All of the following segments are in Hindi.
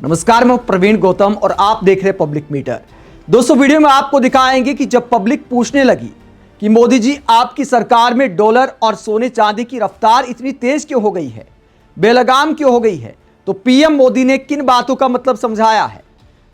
नमस्कार, मैं प्रवीण गौतम और आप देख रहे हैं पब्लिक मीटर। दोस्तों, वीडियो में आपको दिखाएंगे कि जब पब्लिक पूछने लगी कि मोदी जी आपकी सरकार में डॉलर और सोने चांदी की रफ्तार इतनी तेज क्यों हो गई है, बेलगाम क्यों हो गई है, तो पीएम मोदी ने किन बातों का मतलब समझाया है।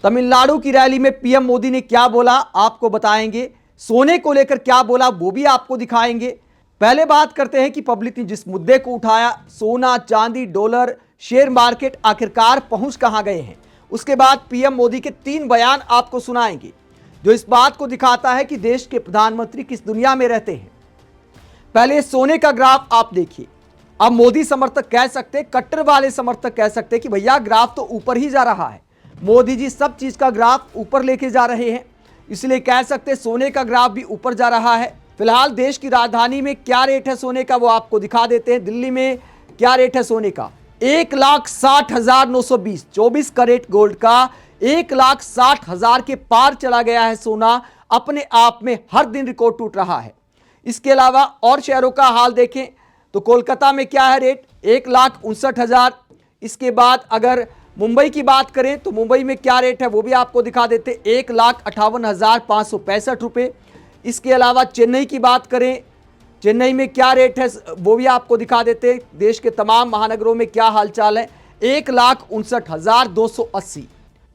तमिलनाडु की रैली में पीएम मोदी ने क्या बोला आपको बताएंगे। सोने को लेकर क्या बोला वो भी आपको दिखाएंगे। पहले बात करते हैं कि पब्लिक ने जिस मुद्दे को उठाया, सोना चांदी डॉलर शेयर मार्केट आखिरकार पहुंच कहां गए हैं। उसके बाद पीएम मोदी के 3 बयान आपको सुनाएंगे जो इस बात को दिखाता है कि देश के प्रधानमंत्री किस दुनिया में रहते हैं। पहले सोने का ग्राफ आप देखिए। अब मोदी समर्थक कह सकते, कट्टर वाले समर्थक कह सकते कि भैया ग्राफ तो ऊपर ही जा रहा है, मोदी जी सब चीज का ग्राफ ऊपर लेके जा रहे हैं, इसलिए कह सकते सोने का ग्राफ भी ऊपर जा रहा है। फिलहाल देश की राजधानी में क्या रेट है सोने का वो आपको दिखा देते हैं। दिल्ली में क्या रेट है सोने का, 1,60,920। 24 कैरेट गोल्ड का 1,60,000 के पार चला गया है सोना। अपने आप में हर दिन रिकॉर्ड टूट रहा है। इसके अलावा और शहरों का हाल देखें तो कोलकाता में क्या है रेट, 1,59,000। इसके बाद अगर मुंबई की बात करें तो मुंबई में क्या रेट है वो भी आपको दिखा देते, 1,58,565 रुपये। इसके अलावा चेन्नई की बात करें, चेन्नई में क्या रेट है वो भी आपको दिखा देते। देश के तमाम महानगरों में क्या हालचाल है, 1,59,280।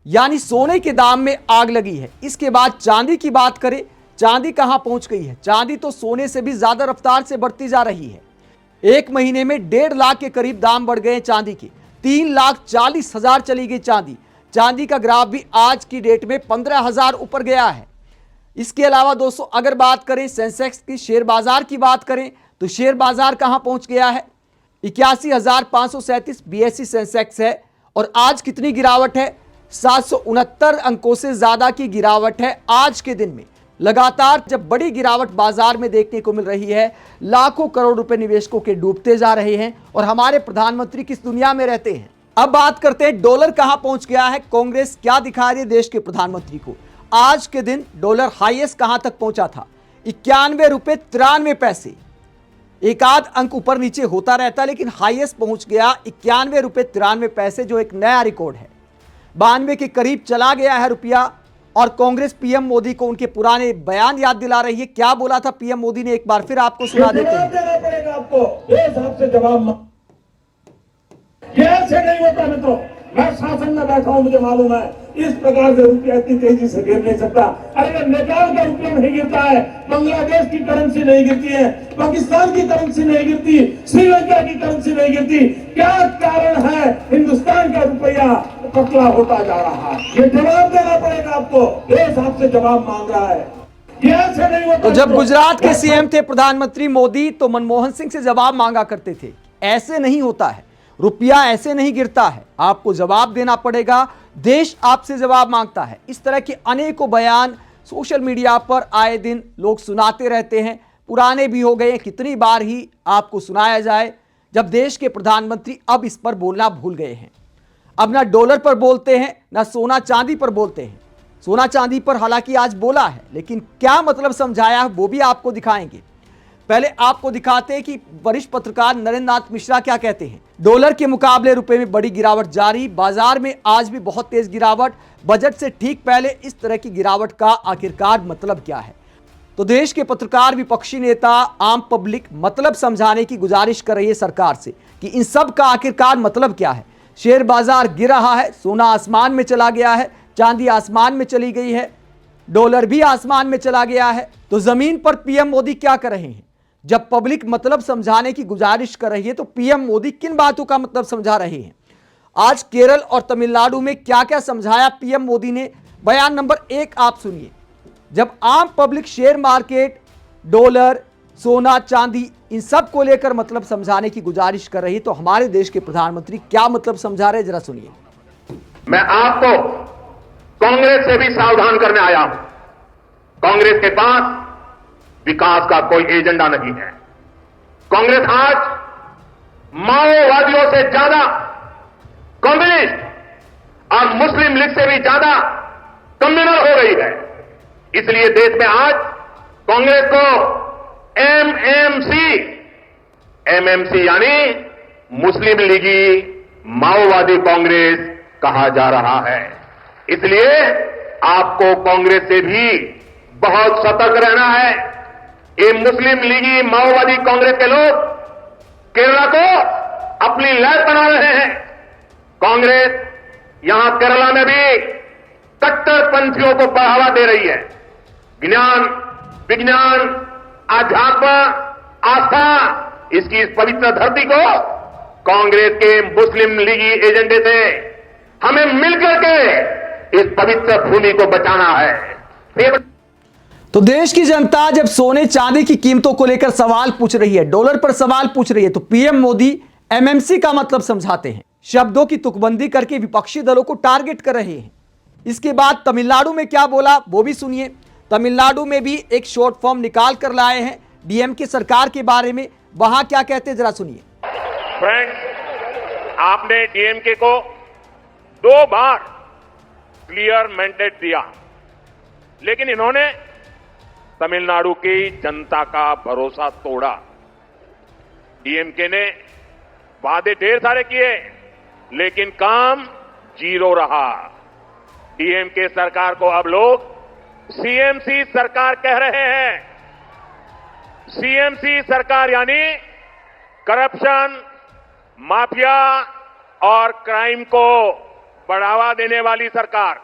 यानी सोने के दाम में आग लगी है। इसके बाद चांदी की बात करें, चांदी कहां पहुंच गई है। चांदी तो सोने से भी ज्यादा रफ्तार से बढ़ती जा रही है। एक महीने में 1.5 लाख के करीब दाम बढ़ गए चांदी के, 3,40,000 चली गई चांदी। चांदी का ग्राफ भी आज की डेट में 15,000 ऊपर गया है। इसके अलावा दोस्तों अगर बात करें सेंसेक्स की, शेयर बाजार की बात करें तो शेयर बाजार कहां पहुंच गया है, 81,537 बीएसई सेंसेक्स है। और आज कितनी गिरावट है, 769 अंकों से ज्यादा की गिरावट है आज के दिन में। लगातार जब बड़ी गिरावट बाजार में देखने को मिल रही है, लाखों करोड़ रुपए निवेशकों के डूबते जा रहे हैं और हमारे प्रधानमंत्री किस दुनिया में रहते हैं। अब बात करते हैं डॉलर कहां पहुंच गया है, कांग्रेस क्या दिखा रही है देश के प्रधानमंत्री को। आज के दिन डॉलर हाईएस्ट कहां तक पहुंचा था, 91.93 रुपए। एक आध अंक ऊपर नीचे होता रहता है लेकिन हाईएस्ट पहुंच गया 91.93 रुपए, जो एक नया रिकॉर्ड है। 92 के करीब चला गया है रुपया। और कांग्रेस पीएम मोदी को उनके पुराने बयान याद दिला रही है। क्या बोला था पीएम मोदी ने, एक बार फिर आपको सुना देते हैं। देना पड़ेगा आपको, ये हिसाब से जवाब ऐसे नहीं होता मित्रों। मैं शासन में बैठा हूं, मुझे मालूम है इस प्रकार से रुपया इतनी तेजी से गिर नहीं सकता। अरे नेपाल का रुपया नहीं गिरता है, बांग्लादेश की करेंसी नहीं गिरती है, पाकिस्तान की करेंसी नहीं गिरती, श्रीलंका की करेंसी नहीं गिरती। क्या कारण है हिंदुस्तान का रुपया पतला होता जा रहा है? ये जवाब देना पड़ेगा आपको, ये हिसाब से जवाब मांग रहा है। ऐसे नहीं होता। तो जब गुजरात के सीएम थे प्रधानमंत्री मोदी तो मनमोहन सिंह से जवाब मांगा करते थे, ऐसे नहीं होता है, रुपया ऐसे नहीं गिरता है, आपको जवाब देना पड़ेगा, देश आपसे जवाब मांगता है। इस तरह के अनेकों बयान सोशल मीडिया पर आए दिन लोग सुनाते रहते हैं, पुराने भी हो गए, कितनी बार ही आपको सुनाया जाए। जब देश के प्रधानमंत्री अब इस पर बोलना भूल गए हैं, अब ना डॉलर पर बोलते हैं ना सोना चांदी पर बोलते हैं। सोना चांदी पर हालांकि आज बोला है लेकिन क्या मतलब समझाया है वो भी आपको दिखाएंगे। पहले आपको दिखाते हैं कि वरिष्ठ पत्रकार नरेंद्र नाथ मिश्रा क्या कहते हैं। डॉलर के मुकाबले रुपए में बड़ी गिरावट जारी, बाजार में आज भी बहुत तेज गिरावट। बजट से ठीक पहले इस तरह की गिरावट का आखिरकार मतलब क्या है। तो देश के पत्रकार, विपक्षी नेता, आम पब्लिक मतलब समझाने की गुजारिश कर रही है सरकार से कि इन सब का आखिरकार मतलब क्या है। शेयर बाजार गिर रहा है, सोना आसमान में चला गया है, चांदी आसमान में चली गई है, डॉलर भी आसमान में चला गया है। तो जमीन पर पीएम मोदी क्या कर रहे हैं। जब पब्लिक मतलब समझाने की गुजारिश कर रही है तो पीएम मोदी किन बातों का मतलब समझा रहे हैं। आज केरल और तमिलनाडु में क्या क्या समझाया पीएम मोदी ने। बयान नंबर 1 आप सुनिए। जब आम पब्लिक शेयर मार्केट, डॉलर, सोना चांदी इन सब को लेकर मतलब समझाने की गुजारिश कर रही है तो हमारे देश के प्रधानमंत्री क्या मतलब समझा रहे हैं, जरा सुनिए। मैं आपको कांग्रेस से भी सावधान करने आया हूं। कांग्रेस के पास विकास का कोई एजेंडा नहीं है। कांग्रेस आज माओवादियों से ज्यादा, कम्युनिस्ट और मुस्लिम लीग से भी ज्यादा कम्युनल हो रही है। इसलिए देश में आज कांग्रेस को एमएमसी यानी मुस्लिम लीगी माओवादी कांग्रेस कहा जा रहा है। इसलिए आपको कांग्रेस से भी बहुत सतर्क रहना है। ये मुस्लिम लीगी माओवादी कांग्रेस के लोग केरला को अपनी लैब बना रहे हैं। कांग्रेस यहां केरला में भी कट्टरपंथियों को बढ़ावा दे रही है। ज्ञान, विज्ञान, आध्यात्म, आस्था, इसकी इस पवित्र धरती को कांग्रेस के मुस्लिम लीगी एजेंडे से हमें मिलकर के इस पवित्र भूमि को बचाना है। तो देश की जनता जब सोने चांदी की कीमतों को लेकर सवाल पूछ रही है, डॉलर पर सवाल पूछ रही है, तो पीएम मोदी एमएमसी का मतलब समझाते हैं, शब्दों की तुकबंदी करके विपक्षी दलों को टारगेट कर रहे हैं। इसके बाद तमिलनाडु में क्या बोला वो भी सुनिए। तमिलनाडु में भी एक शॉर्ट फॉर्म निकाल कर लाए हैं डीएमके सरकार के बारे में, वहां क्या कहते हैं जरा सुनिए। फ्रेंड्स, आपने डीएमके को 2 बार क्लियर मैंडेट दिया, लेकिन इन्होंने तमिलनाडु की जनता का भरोसा तोड़ा। डीएमके ने वादे ढेर सारे किए, लेकिन काम 0 रहा। डीएमके सरकार को अब लोग सीएमसी सरकार कह रहे हैं। सीएमसी सरकार यानी करप्शन, माफिया और क्राइम को बढ़ावा देने वाली सरकार।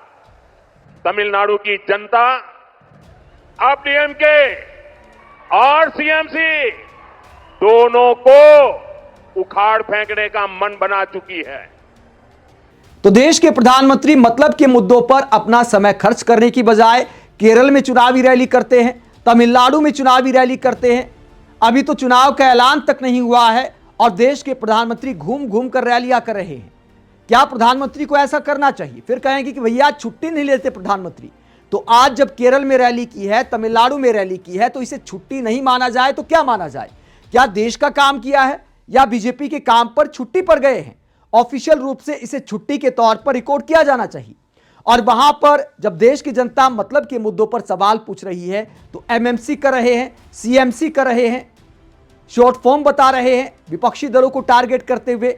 तमिलनाडु की जनता अब डीएमके और सीएमसी दोनों को उखाड़ फेंकने का मन बना चुकी है। तो देश के प्रधानमंत्री मतलब के मुद्दों पर अपना समय खर्च करने की बजाय केरल में चुनावी रैली करते हैं, तमिलनाडु में चुनावी रैली करते हैं। अभी तो चुनाव का ऐलान तक नहीं हुआ है और देश के प्रधानमंत्री घूम घूम कर रैलियां कर रहे हैं। क्या प्रधानमंत्री को ऐसा करना चाहिए? फिर कहेंगे कि भैया छुट्टी नहीं लेते प्रधानमंत्री। तो आज जब केरल में रैली की है, तमिलनाडु में रैली की है, तो इसे छुट्टी नहीं माना जाए तो क्या माना जाए? क्या देश का काम किया है या बीजेपी के काम पर छुट्टी पर गए हैं? ऑफिशियल रूप से इसे छुट्टी के तौर पर रिकॉर्ड किया जाना चाहिए। और वहां पर जब देश की जनता मतलब के मुद्दों पर सवाल पूछ रही है तो एमएमसी कर रहे हैं, सीएमसी कर रहे हैं, शॉर्ट फॉर्म बता रहे हैं, विपक्षी दलों को टारगेट करते हुए।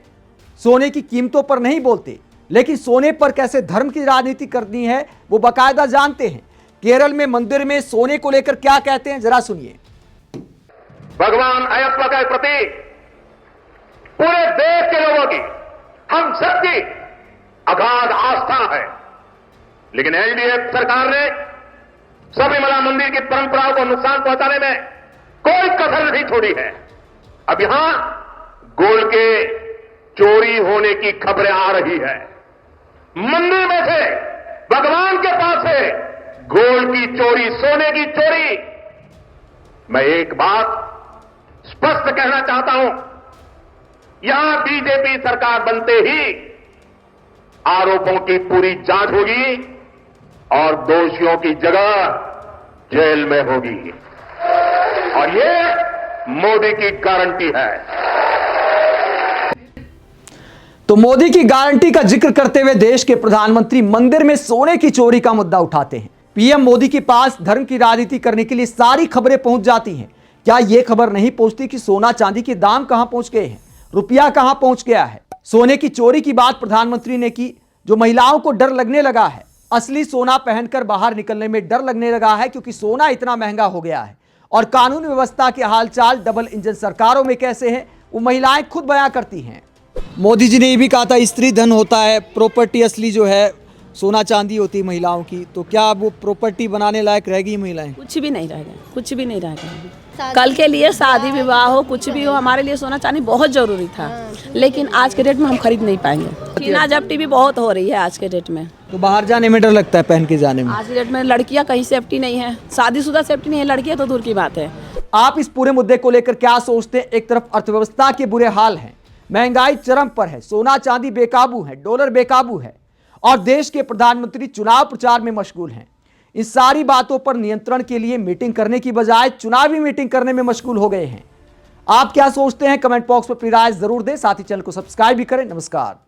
सोने की कीमतों पर नहीं बोलते, लेकिन सोने पर कैसे धर्म की राजनीति करनी है वो बाकायदा जानते हैं। केरल में मंदिर में सोने को लेकर क्या कहते हैं जरा सुनिए। भगवान अयप्पा के प्रति पूरे देश के लोगों की, हम सबकी अगाध आस्था है, लेकिन एलडीएफ सरकार ने सबरीमला मंदिर की परंपराओं को नुकसान पहुंचाने में कोई कसर नहीं छोड़ी है। अब यहां गोल्ड के चोरी होने की खबरें आ रही है। मंदिर में से, भगवान के पास से गोल्ड की चोरी, सोने की चोरी। मैं एक बात स्पष्ट कहना चाहता हूं, यहां बीजेपी सरकार बनते ही आरोपों की पूरी जांच होगी और दोषियों की जगह जेल में होगी, और ये मोदी की गारंटी है। तो मोदी की गारंटी का जिक्र करते हुए देश के प्रधानमंत्री मंदिर में सोने की चोरी का मुद्दा उठाते हैं। पीएम मोदी के पास धर्म की राजनीति करने के लिए सारी खबरें पहुंच जाती हैं। क्या यह खबर नहीं पहुंचती कि सोना चांदी के दाम कहां पहुंच गए हैं, रुपया कहां पहुंच गया है? सोने की चोरी की बात प्रधानमंत्री ने की, जो महिलाओं को डर लगने लगा है। असली सोना पहनकर बाहर निकलने में डर लगने लगा है क्योंकि सोना इतना महंगा हो गया है। और कानून व्यवस्था के हालचाल डबल इंजन सरकारों में कैसे हैं वो महिलाएं खुद बयां करती हैं। मोदी जी ने ये भी कहा था स्त्री धन होता है, प्रॉपर्टी असली जो है सोना चांदी होती है महिलाओं की। तो क्या अब वो प्रॉपर्टी बनाने लायक रहेगी महिलाएं? कुछ भी नहीं रहेगा, कुछ भी नहीं रहेगा। कल के लिए शादी विवाह हो, कुछ भी हो, हमारे लिए सोना चांदी बहुत जरूरी था, लेकिन आज के डेट में हम खरीद नहीं पाएंगे। छीना झपटी भी बहुत हो रही है आज के डेट में, तो बाहर जाने में डर लगता है पहन के जाने में। आज के डेट में लड़कियां कहीं सेफ्टी नहीं है, शादीशुदा सेफ्टी नहीं है, लड़कियां तो दूर की बात है। आप इस पूरे मुद्दे को लेकर क्या सोचते हैं? एक तरफ अर्थव्यवस्था के बुरे हाल हैं, महंगाई चरम पर है, सोना चांदी बेकाबू है, डॉलर बेकाबू है, और देश के प्रधानमंत्री चुनाव प्रचार में मशगूल हैं। इन सारी बातों पर नियंत्रण के लिए मीटिंग करने की बजाय चुनावी मीटिंग करने में मशगूल हो गए हैं। आप क्या सोचते हैं? कमेंट बॉक्स में अपनी राय जरूर दें, साथ ही चैनल को सब्सक्राइब भी करें। नमस्कार।